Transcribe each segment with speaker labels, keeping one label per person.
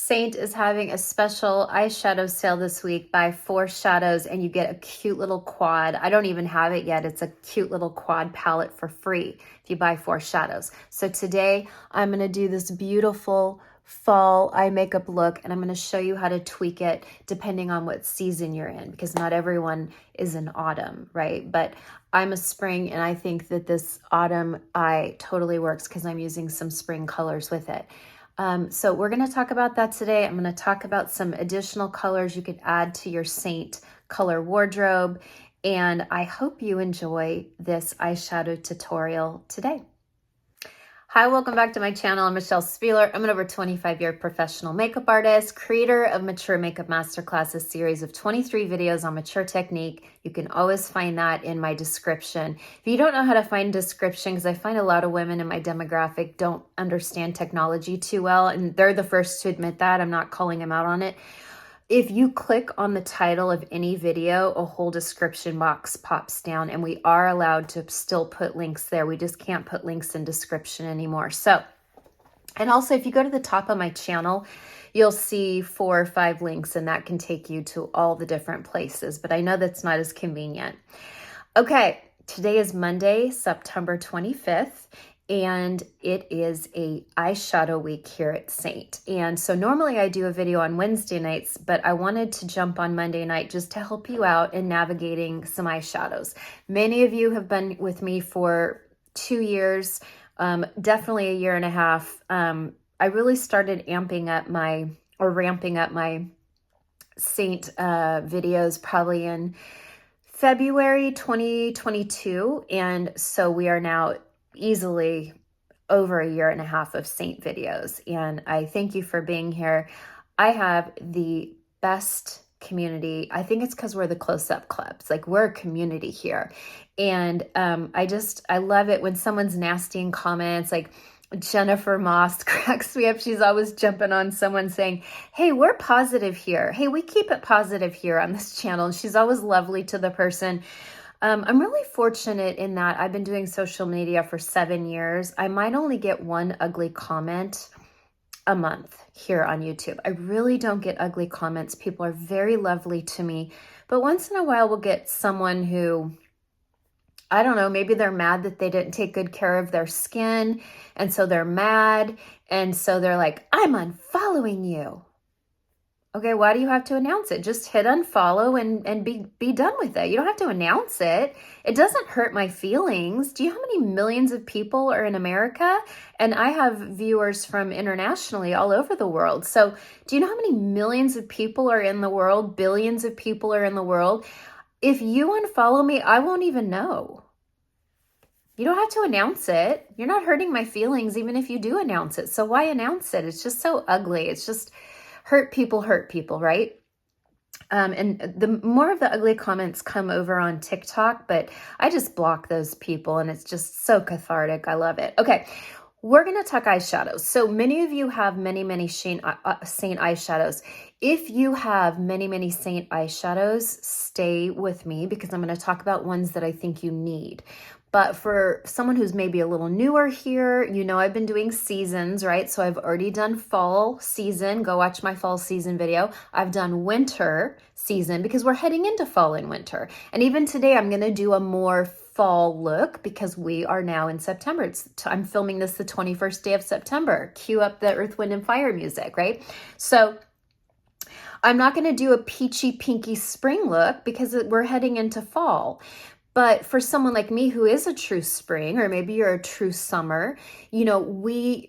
Speaker 1: Seint is having a special eyeshadow sale this week. Buy 4 shadows and you get a cute little quad. I don't even have it yet. It's a cute little quad palette for free if you buy 4 shadows. So today I'm going to do this beautiful fall eye makeup look, and I'm going to show you how to tweak it depending on what season you're in, because not everyone is in autumn, right? But I'm a spring, and I think that this autumn eye totally works because I'm using some spring colors with it. So we're going to talk about that today. I'm going to talk about some additional colors you could add to your Seint color wardrobe, and I hope you enjoy this eyeshadow tutorial today. Hi, welcome back to my channel. I'm Michelle Spieler. I'm an over 25-year professional makeup artist, creator of Mature Makeup Masterclass, a series of 23 videos on mature technique. You can always find that in my description. If you don't know how to find description, because I find a lot of women in my demographic don't understand technology too well, and they're the first to admit that. I'm not calling them out on it. If you click on the title of any video, a whole description box pops down, and we are allowed to still put links there. We just can't put links in description anymore. So, and also if you go to the top of my channel, you'll see 4 or 5 links, and that can take you to all the different places, but I know that's not as convenient. Okay, today is Monday, September 25th. And it is a eyeshadow week here at Seint. And so normally I do a video on Wednesday nights, but I wanted to jump on Monday night just to help you out in navigating some eyeshadows. Many of you have been with me for 2 years, definitely a year and a half. I really started ramping up my Seint videos probably in February 2022. And so we are now easily over a year and a half of Seint videos, and I thank you for being here. I have the best community. I think it's because we're the close-up clubs. Like, we're a community here, and I love it when someone's nasty in comments. Like Jennifer Moss cracks me up. She's always jumping on someone saying, hey, we're positive here. Hey, we keep it positive here on this channel. And she's always lovely to the person. I'm really fortunate in that I've been doing social media for 7 years. I might only get 1 ugly comment a month here on YouTube. I really don't get ugly comments. People are very lovely to me, but once in a while we'll get someone who, I don't know, maybe they're mad that they didn't take good care of their skin, and so they're mad, and so they're like, I'm unfollowing you. Okay, why do you have to announce it? Just hit unfollow and be done with it. You don't have to announce it. It doesn't hurt my feelings. Do you know how many millions of people are in America? And I have viewers from internationally all over the world. So do you know how many millions of people are in the world? Billions of people are in the world. If you unfollow me, I won't even know. You don't have to announce it. You're not hurting my feelings even if you do announce it. So why announce it? It's just so ugly. It's just hurt people, right? And the more of the ugly comments come over on TikTok, but I just block those people, and it's just so cathartic. I love it. Okay, we're going to talk eyeshadows. So many of you have many Seint eyeshadows. If you have many Seint eyeshadows, stay with me because I'm going to talk about ones that I think you need. But for someone who's maybe a little newer here, you know I've been doing seasons, right? So I've already done fall season. Go watch my fall season video. I've done winter season because we're heading into fall and winter. And even today, I'm going to do a more fall look because we are now in September. I'm filming this the 21st day of September. Cue up the Earth, Wind, and Fire music, right? So I'm not going to do a peachy, pinky spring look because we're heading into fall. But for someone like me who is a true spring, or maybe you're a true summer, you know,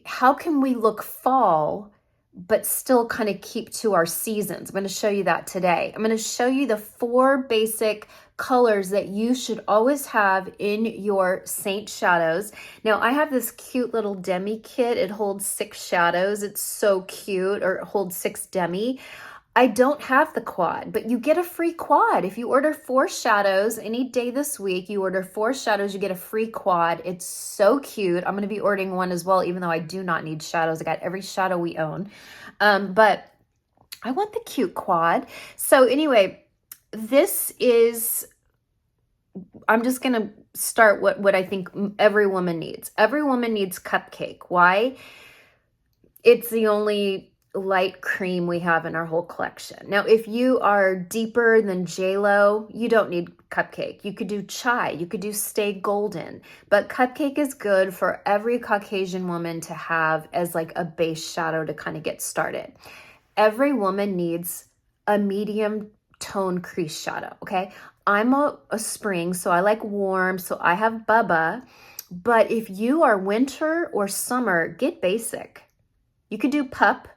Speaker 1: how can we look fall but still kind of keep to our seasons? I'm going to show you that today. I'm going to show you the 4 basic colors that you should always have in your Seint shadows. Now, I have this cute little demi kit. It holds 6 shadows. It's so cute, or it holds 6 demi. I don't have the quad, but you get a free quad. If you order 4 shadows any day this week, you order 4 shadows, you get a free quad. It's so cute. I'm going to be ordering one as well, even though I do not need shadows. I got every shadow we own. But I want the cute quad. So anyway, I'm just going to start what I think every woman needs. Every woman needs cupcake. Why? It's the only light cream we have in our whole collection. Now, if you are deeper than J-Lo, you don't need Cupcake. You could do Chai, you could do Stay Golden, but Cupcake is good for every Caucasian woman to have as like a base shadow to kind of get started. Every woman needs a medium tone crease shadow, okay? I'm a spring, so I like warm, so I have Bubba, but if you are winter or summer, get basic. You could do Pup.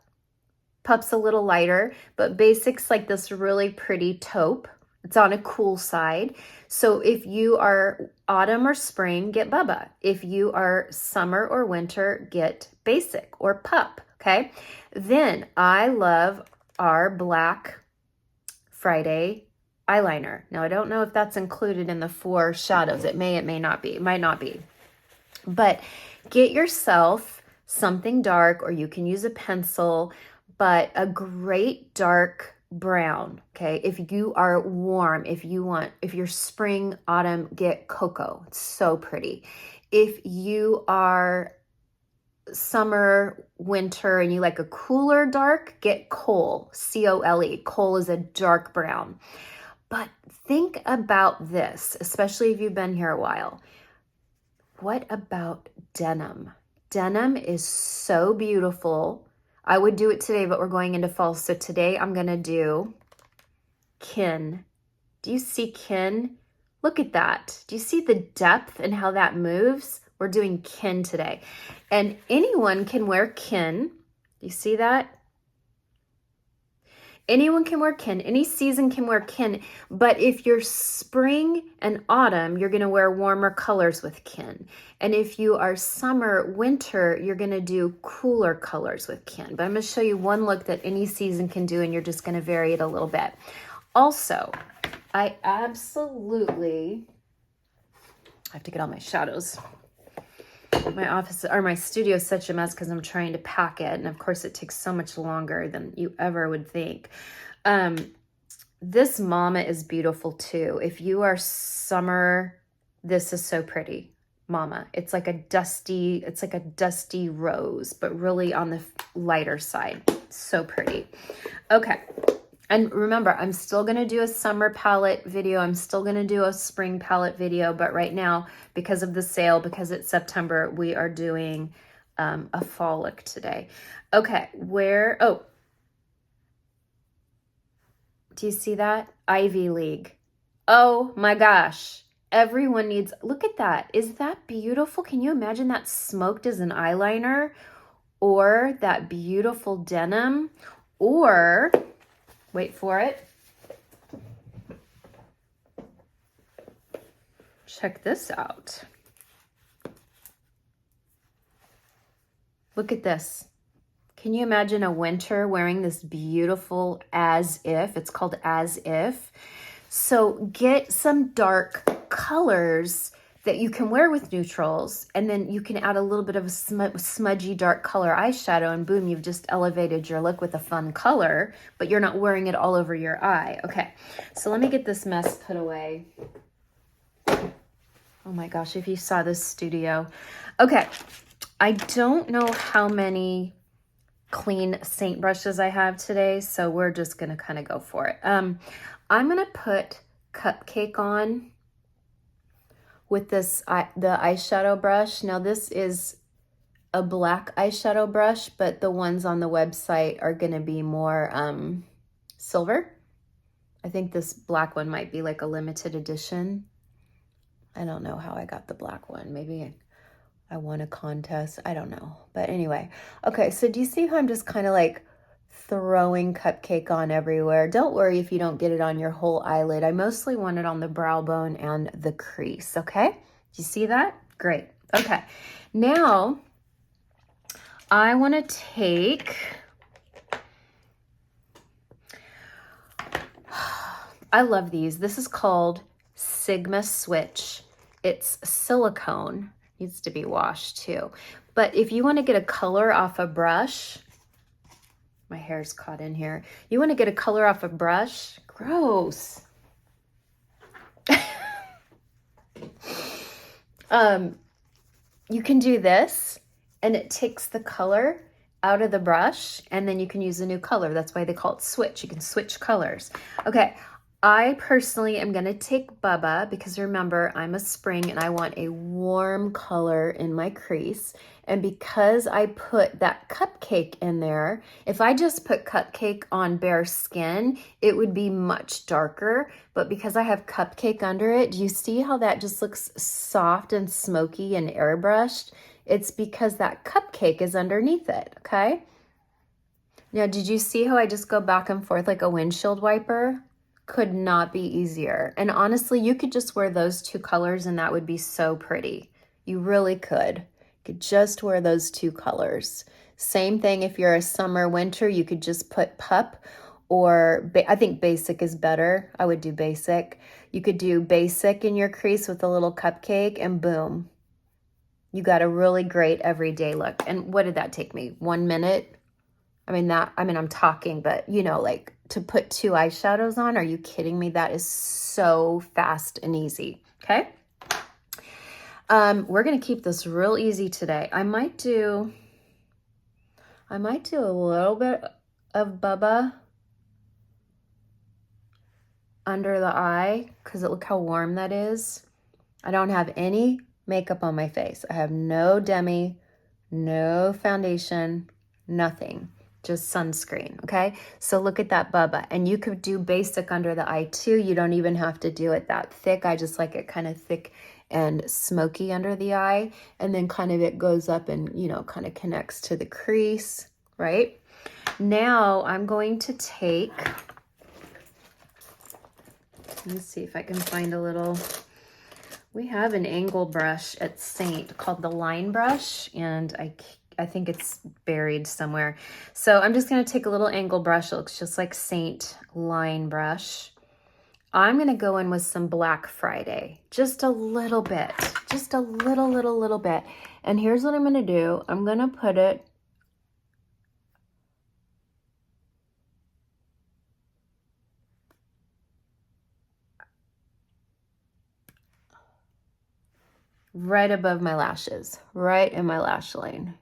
Speaker 1: Pup's a little lighter, but Basic's like this really pretty taupe. It's on a cool side. So if you are autumn or spring, get Bubba. If you are summer or winter, get Basic or Pup, okay? Then I love our Black Friday eyeliner. Now, I don't know if that's included in the 4 shadows. It may not be. It might not be. But get yourself something dark, or you can use a pencil, but a great dark brown, okay? If you are warm, if you're spring, autumn, get cocoa. It's so pretty. If you are summer, winter, and you like a cooler dark, get coal, C-O-L-E. Coal is a dark brown. But think about this, especially if you've been here a while. What about denim? Denim is so beautiful. I would do it today, but we're going into fall. So today I'm going to do Kin. Do you see Kin? Look at that. Do you see the depth and how that moves? We're doing Kin today. And anyone can wear Kin. Do you see that? Anyone can wear Kin. Any season can wear Kin. But if you're spring and autumn, you're going to wear warmer colors with Kin. And if you are summer, winter, you're going to do cooler colors with Kin. But I'm going to show you one look that any season can do, and you're just going to vary it a little bit. Also, I absolutely have to get all my shadows. My office or my studio is such a mess because I'm trying to pack it. And of course it takes so much longer than you ever would think. This Mama is beautiful too. If you are summer, this is so pretty. Mama. It's like a dusty rose, but really on the lighter side. So pretty. Okay. And remember, I'm still going to do a summer palette video. I'm still going to do a spring palette video. But right now, because of the sale, because it's September, we are doing a fall look today. Okay, oh, do you see that? Ivy League. Oh my gosh. Everyone needs, look at that. Is that beautiful? Can you imagine that smoked as an eyeliner? Or that beautiful denim? Or... wait for it. Check this out. Look at this. Can you imagine a winter wearing this beautiful As If? It's called As If. So get some dark colors that you can wear with neutrals, and then you can add a little bit of a smudgy dark color eyeshadow, and boom, you've just elevated your look with a fun color, but you're not wearing it all over your eye. Okay, so let me get this mess put away. Oh my gosh, if you saw this studio. Okay, I don't know how many clean Seint brushes I have today, so we're just gonna kind of go for it. I'm gonna put Cupcake on with this, the eyeshadow brush. Now this is a black eyeshadow brush, but the ones on the website are gonna be more silver. I think this black one might be like a limited edition. I don't know how I got the black one. Maybe I won a contest. I don't know. But anyway, okay, so do you see how I'm just kind of like throwing Cupcake on everywhere? Don't worry if you don't get it on your whole eyelid. I mostly want it on the brow bone and the crease, okay? Do you see that? Great. Okay, now I want to take, I love these. This is called Sigma Switch. It's silicone. Needs to be washed too. But if you want to get a color off a brush, my hair's caught in here. You want to get a color off a brush? Gross. You can do this, and it takes the color out of the brush, and then you can use a new color. That's why they call it switch. You can switch colors. Okay, I personally am gonna take Bubba because remember, I'm a spring and I want a warm color in my crease. And because I put that cupcake in there, if I just put cupcake on bare skin, it would be much darker. But because I have cupcake under it, do you see how that just looks soft and smoky and airbrushed? It's because that cupcake is underneath it, okay? Now, did you see how I just go back and forth like a windshield wiper? Could not be easier. And honestly, you could just wear those two colors and that would be so pretty. You really could. You could just wear those two colors. Same thing if you're a summer, winter, you could just put pup or I think basic is better. I would do basic. You could do basic in your crease with a little cupcake and boom. You got a really great everyday look. And what did that take me? 1 minute? I'm talking, but you know, like to put 2 eyeshadows on, are you kidding me? That is so fast and easy, okay? We're gonna keep this real easy today. I might do a little bit of Bubba under the eye, because look how warm that is. I don't have any makeup on my face. I have no demi, no foundation, nothing. Just sunscreen, okay? So look at that Bubba. And you could do basic under the eye too. You don't even have to do it that thick. I just like it kind of thick and smoky under the eye. And then kind of it goes up and, you know, kind of connects to the crease, right? Now I'm going to take, let me see if I can find a little, we have an angle brush at Seint called the line brush, and I think it's buried somewhere. So I'm just gonna take a little angle brush. It looks just like Seint line brush. I'm gonna go in with some Black Friday, just a little bit, just a little bit. And here's what I'm gonna do. I'm gonna put it right above my lashes, right in my lash line.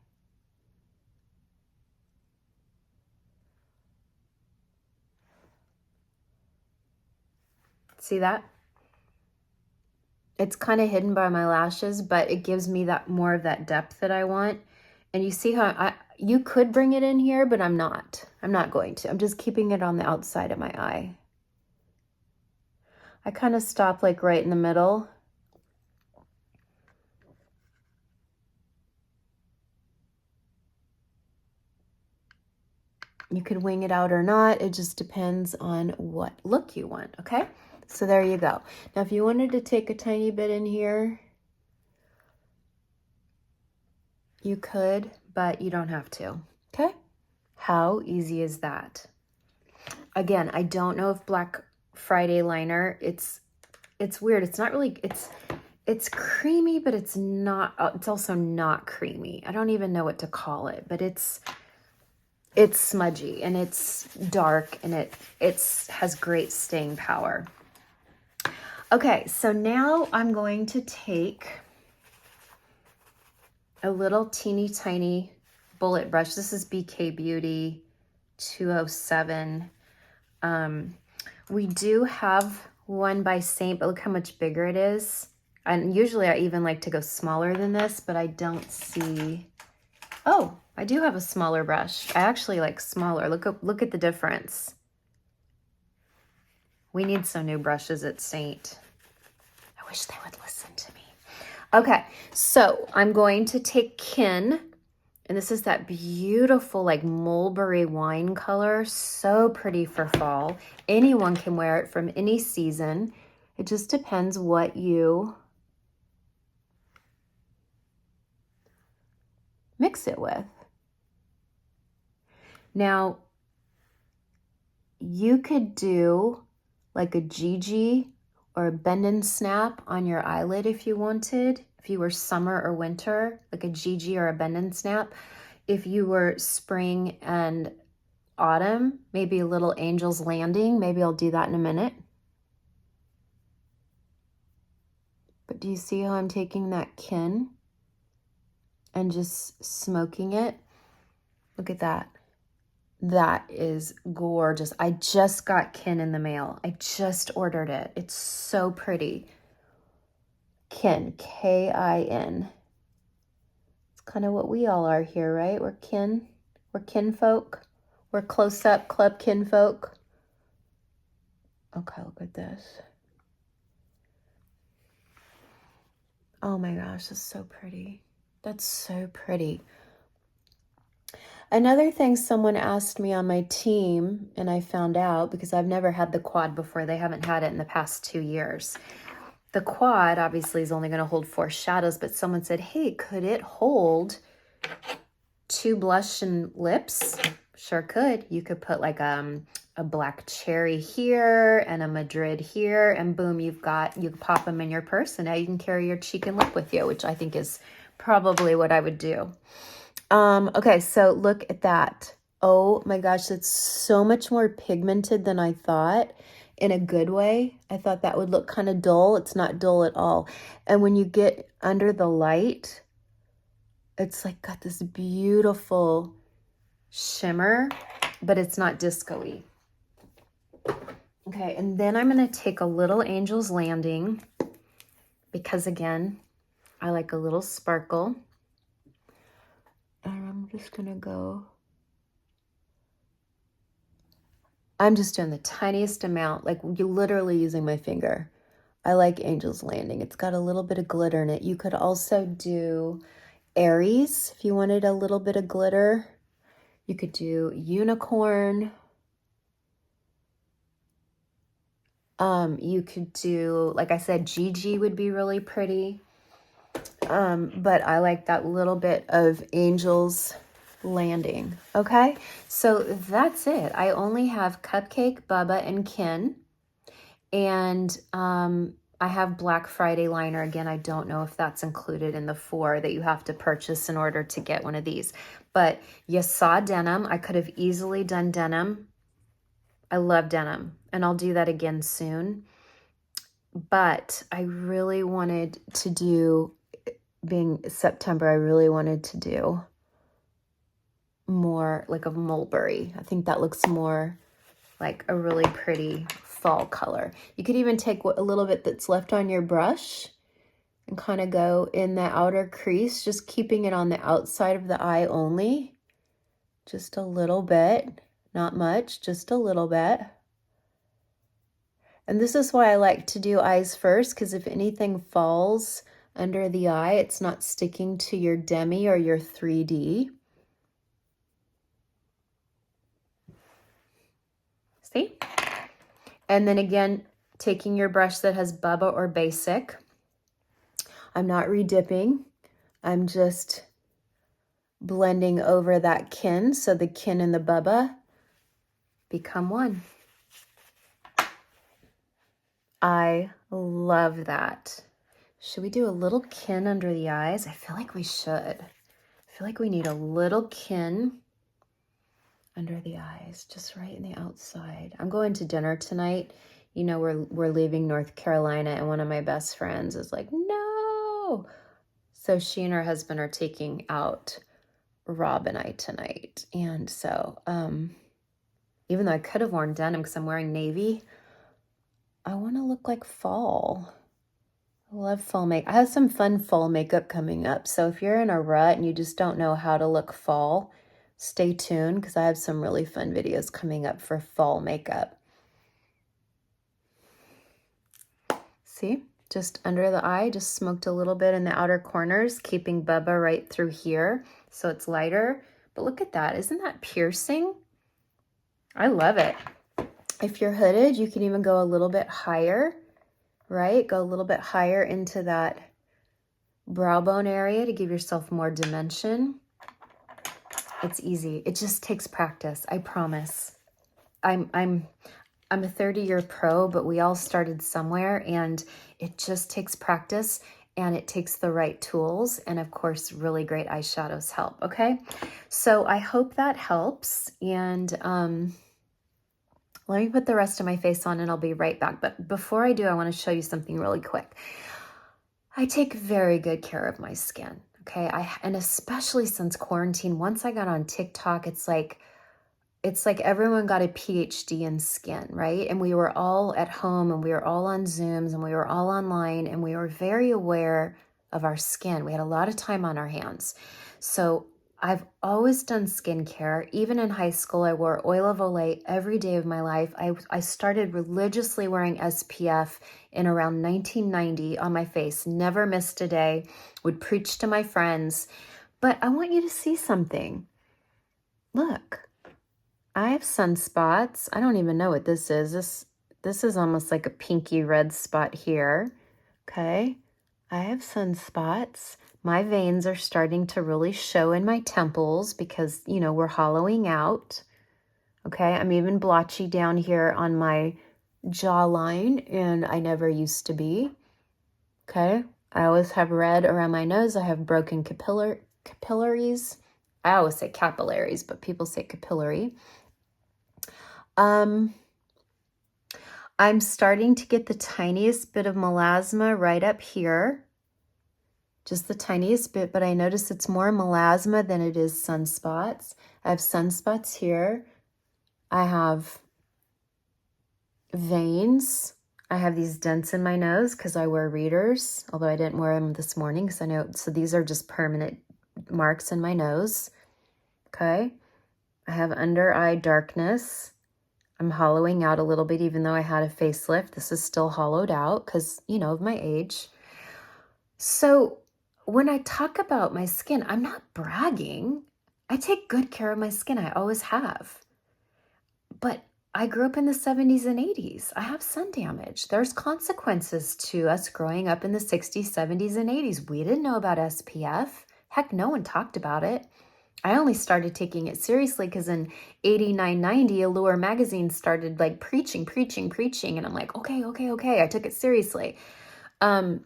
Speaker 1: See that? It's kind of hidden by my lashes, but it gives me that more of that depth that I want. And you see how you could bring it in here, but I'm not. I'm not going to. I'm just keeping it on the outside of my eye. I kind of stop like right in the middle. You could wing it out or not. It just depends on what look you want, okay? So there you go. Now, if you wanted to take a tiny bit in here, you could, but you don't have to, okay? How easy is that? Again, I don't know if Black Friday liner, it's weird. It's not really, it's creamy, but it's not, it's also not creamy. I don't even know what to call it, but it's smudgy and it's dark and it has great staying power. Okay, so now I'm going to take a little teeny tiny bullet brush. This is BK Beauty 207. We do have one by Seint, but look how much bigger it is. And usually I even like to go smaller than this, but I don't see. Oh, I do have a smaller brush. I actually like smaller. Look at the difference. We need some new brushes at Seint. I wish they would listen to me. Okay, so I'm going to take Kin, and this is that beautiful like mulberry wine color. So pretty for fall. Anyone can wear it from any season. It just depends what you mix it with. Now, you could do like a Gigi or a bend and snap on your eyelid if you wanted. If you were summer or winter, like a Gigi or a bend and snap. If you were spring and autumn, maybe a little Angel's Landing. Maybe I'll do that in a minute. But do you see how I'm taking that Kin and just smoking it? Look at that. That is gorgeous. I just got Kin in the mail. I just ordered it. It's so pretty. Kin, K-I-N. It's kind of what we all are here, right? We're kin. We're kinfolk. We're close-up club kinfolk. Okay, look at this. Oh my gosh, that's so pretty. That's so pretty. Another thing someone asked me on my team, and I found out because I've never had the quad before. They haven't had it in the past 2 years. The quad obviously is only going to hold 4 shadows, but someone said, hey, could it hold 2 blush and lips? Sure could. You could put like a black cherry here and a Madrid here, and boom, you pop them in your purse, and now you can carry your cheek and lip with you, which I think is probably what I would do. Okay, so look at that. Oh my gosh, that's so much more pigmented than I thought, in a good way. I thought that would look kind of dull. It's not dull at all. And when you get under the light, it's like got this beautiful shimmer, but it's not disco-y. Okay, and then I'm going to take a little Angel's Landing because, again, I like a little sparkle. And I'm just going to go. I'm just doing the tiniest amount, like you're literally using my finger. I like Angel's Landing. It's got a little bit of glitter in it. You could also do Aries if you wanted a little bit of glitter. You could do Unicorn. You could do, like I said, Gigi would be really pretty. But I like that little bit of Angel's Landing. Okay, so that's it. I only have Cupcake, Bubba, and Kin. And I have Black Friday liner. Again, I don't know if that's included in the 4 that you have to purchase in order to get one of these. But you saw denim. I could have easily done denim. I love denim, and I'll do that again soon. But I really wanted to do, being September, I really wanted to do more like a mulberry. I think that looks more like a really pretty fall color. You could even take a little bit that's left on your brush and kind of go in the outer crease, just keeping it on the outside of the eye only. Just a little bit, not much, just a little bit. And this is why I like to do eyes first, because if anything falls under the eye, it's not sticking to your demi or your 3D. See? And then again, taking your brush that has Bubba or Basic. I'm not redipping. I'm just blending over that Kin, so the Kin and the Bubba become one. I love that. Should we do a little Kin under the eyes? I feel like we should. I feel like we need a little Kin under the eyes, just right in the outside. I'm going to dinner tonight. You know, we're leaving North Carolina, and one of my best friends is like, no. So she and her husband are taking out Rob and I tonight. And so, even though I could have worn denim because I'm wearing navy, I want to look like fall. I love fall makeup. I have some fun fall makeup coming up. So if you're in a rut and you just don't know how to look fall, stay tuned because I have some really fun videos coming up for fall makeup. See, just under the eye, just smoked a little bit in the outer corners, keeping Bubba right through here so it's lighter. But look at that. Isn't that piercing? I love it. If you're hooded, you can even go a little bit higher, right? Go a little bit higher into that brow bone area to give yourself more dimension. It's easy. It just takes practice. I promise. I'm a 30-year pro, but we all started somewhere, and it just takes practice, and it takes the right tools, and of course, really great eyeshadows help, okay? So I hope that helps, and let me put the rest of my face on, and I'll be right back. But before I do, I want to show you something really quick. I take very good care of my skin, Okay. And especially since quarantine, once I got on TikTok, it's like everyone got a PhD in skin, right? And we were all at home and we were all on Zooms and we were all online and we were very aware of our skin. We had a lot of time on our hands. So I've always done skincare. Even in high school, I wore oil of Olay every day of my life. I started religiously wearing SPF in around 1990 on my face. Never missed a day. Would preach to my friends. But I want you to see something. Look. I have sunspots. I don't even know what this is. This is almost like a pinky red spot here. Okay. I have sunspots. My veins are starting to really show in my temples because, you know, we're hollowing out. Okay. I'm even blotchy down here on my jawline, and I never used to be. Okay. I always have red around my nose. I have broken capillaries. I always say capillaries, but people say capillary. I'm starting to get the tiniest bit of melasma right up here. Just the tiniest bit, but I notice it's more melasma than it is sunspots. I have sunspots here. I have veins. I have these dents in my nose because I wear readers, although I didn't wear them this morning because I know, so these are just permanent marks in my nose. Okay. I have under eye darkness. I'm hollowing out a little bit, even though I had a facelift. This is still hollowed out because, you know, of my age. So when I talk about my skin, I'm not bragging. I take good care of my skin. I always have. But I grew up in the 70s and 80s. I have sun damage. There's consequences to us growing up in the 60s, 70s, and 80s. We didn't know about SPF. Heck, no one talked about it. I only started taking it seriously because in 89, 90, Allure magazine started like preaching. And I'm like, okay. I took it seriously. But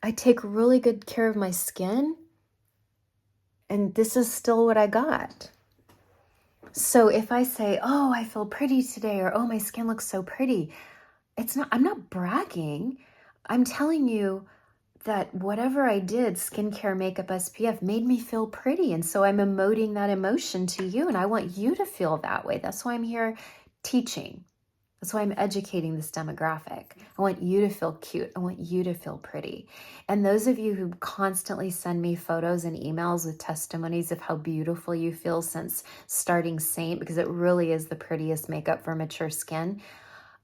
Speaker 1: I take really good care of my skin, and this is still what I got. So if I say, oh, I feel pretty today, or oh, my skin looks so pretty, I'm not bragging. I'm telling you that whatever I did, skincare, makeup, SPF, made me feel pretty. And so I'm emoting that emotion to you, and I want you to feel that way. That's why I'm here teaching. That's why I'm educating this demographic. I want you to feel cute. I want you to feel pretty. And those of you who constantly send me photos and emails with testimonies of how beautiful you feel since starting Seint, because it really is the prettiest makeup for mature skin,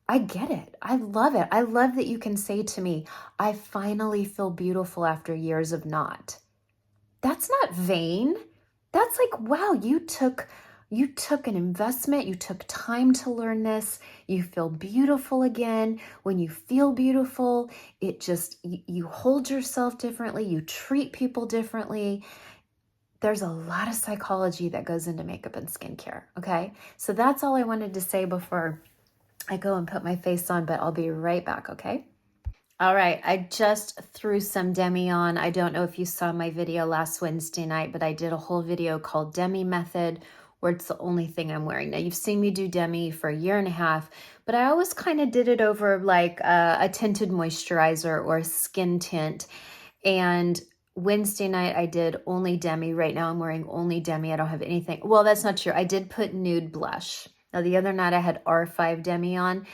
Speaker 1: I get it. I love it. I love that you can say to me, I finally feel beautiful after years of not. That's not vain. That's like, wow, you took an investment. You took time to learn this. You feel beautiful again. When you feel beautiful, it just, you hold yourself differently. You treat people differently. There's a lot of psychology that goes into makeup and skincare. Okay. So that's all I wanted to say before I go and put my face on, but I'll be right back. Okay. All right, I just threw some Demi on. I don't know if you saw my video last Wednesday night, but I did a whole video called Demi Method, where it's the only thing I'm wearing. Now, you've seen me do Demi for a year and a half, but I always kind of did it over like a tinted moisturizer or a skin tint. And Wednesday night, I did only Demi. Right now, I'm wearing only Demi. I don't have anything. Well, that's not true. I did put nude blush. Now, the other night, I had R5 Demi on,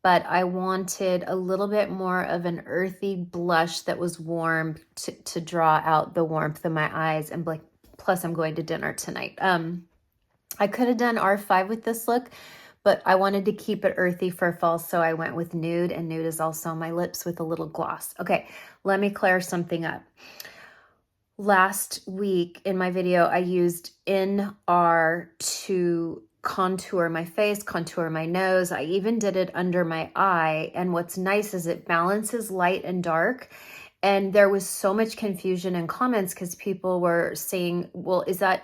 Speaker 1: but I wanted a little bit more of an earthy blush that was warm to draw out the warmth of my eyes. And plus I'm going to dinner tonight. I could have done R5 with this look, but I wanted to keep it earthy for fall, so I went with nude, and nude is also on my lips with a little gloss. Okay, let me clear something up. Last week in my video, I used NR to contour my face, contour my nose. I even did it under my eye. And what's nice is it balances light and dark. And there was so much confusion in comments because people were saying, well, is that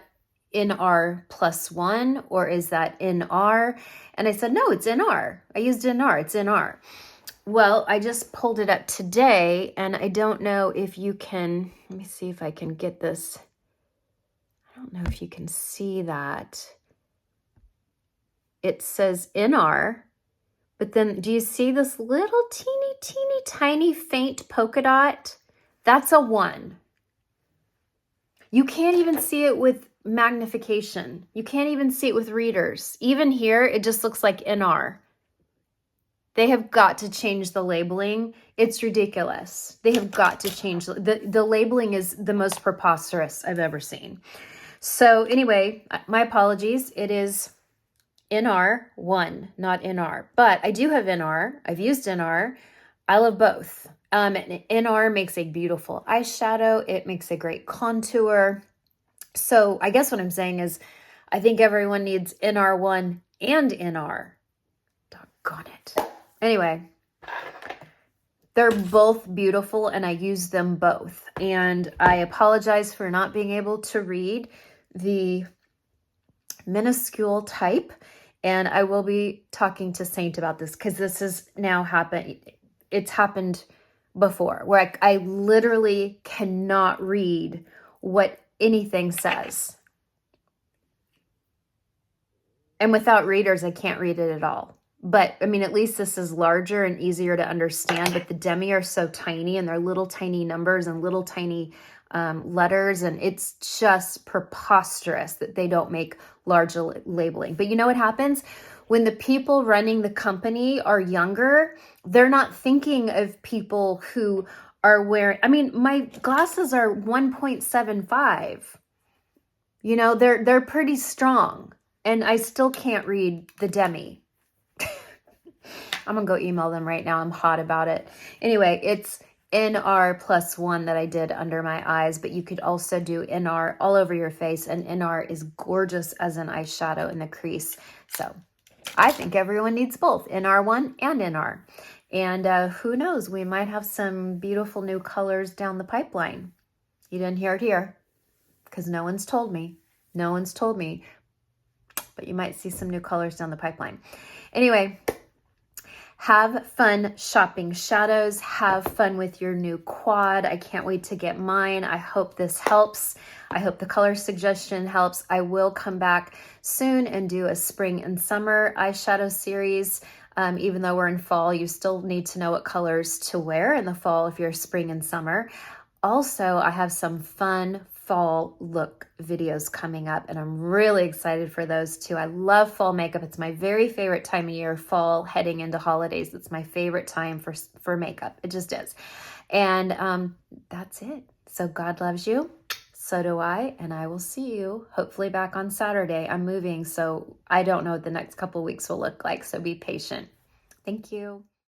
Speaker 1: NR+1 or is that NR? And I said, no, it's NR. I used NR. It's NR. Well, I just pulled it up today, and I don't know if you can, let me see if I can get this. I don't know if you can see that. It says NR, but then do you see this little teeny tiny faint polka dot That's a 1. You can't even see it with magnification. You can't even see it with readers. Even here, it just looks like NR. They have got to change the labeling. It's ridiculous. They have got to change. The labeling is the most preposterous I've ever seen. So anyway, my apologies. It is NR1, not NR. But I do have NR. I've used NR. I love both. NR makes a beautiful eyeshadow. It makes a great contour. So I guess what I'm saying is I think everyone needs NR1 and NR. Doggone it. Anyway, they're both beautiful and I use them both. And I apologize for not being able to read the minuscule type. And I will be talking to Seint about this because this has now happened. It's happened before where I literally cannot read what anything says. And without readers, I can't read it at all. But I mean, at least this is larger and easier to understand, but the demi are so tiny and they're little tiny numbers and little tiny letters. And it's just preposterous that they don't make larger labeling. But you know what happens? When the people running the company are younger, they're not thinking of people who are wearing, I mean, my glasses are 1.75. You know, they're pretty strong and I still can't read the demi. I'm going to go email them right now. I'm hot about it. Anyway, it's NR+1 that I did under my eyes, but you could also do NR all over your face, and NR is gorgeous as an eyeshadow in the crease. So I think everyone needs both NR1 and NR. And who knows, we might have some beautiful new colors down the pipeline. You didn't hear it here because no one's told me. No one's told me, but you might see some new colors down the pipeline. Anyway, have fun shopping shadows. Have fun with your new quad. I can't wait to get mine. I hope this helps. I hope the color suggestion helps. I will come back soon and do a spring and summer eyeshadow series. Even though we're in fall, you still need to know what colors to wear in the fall if you're spring and summer. Also, I have some fun fall look videos coming up and I'm really excited for those too. I love fall makeup. It's my very favorite time of year, fall heading into holidays. It's my favorite time for makeup. It just is. And that's it. So God loves you. So do I. And I will see you hopefully back on Saturday. I'm moving, so I don't know what the next couple weeks will look like. So be patient. Thank you.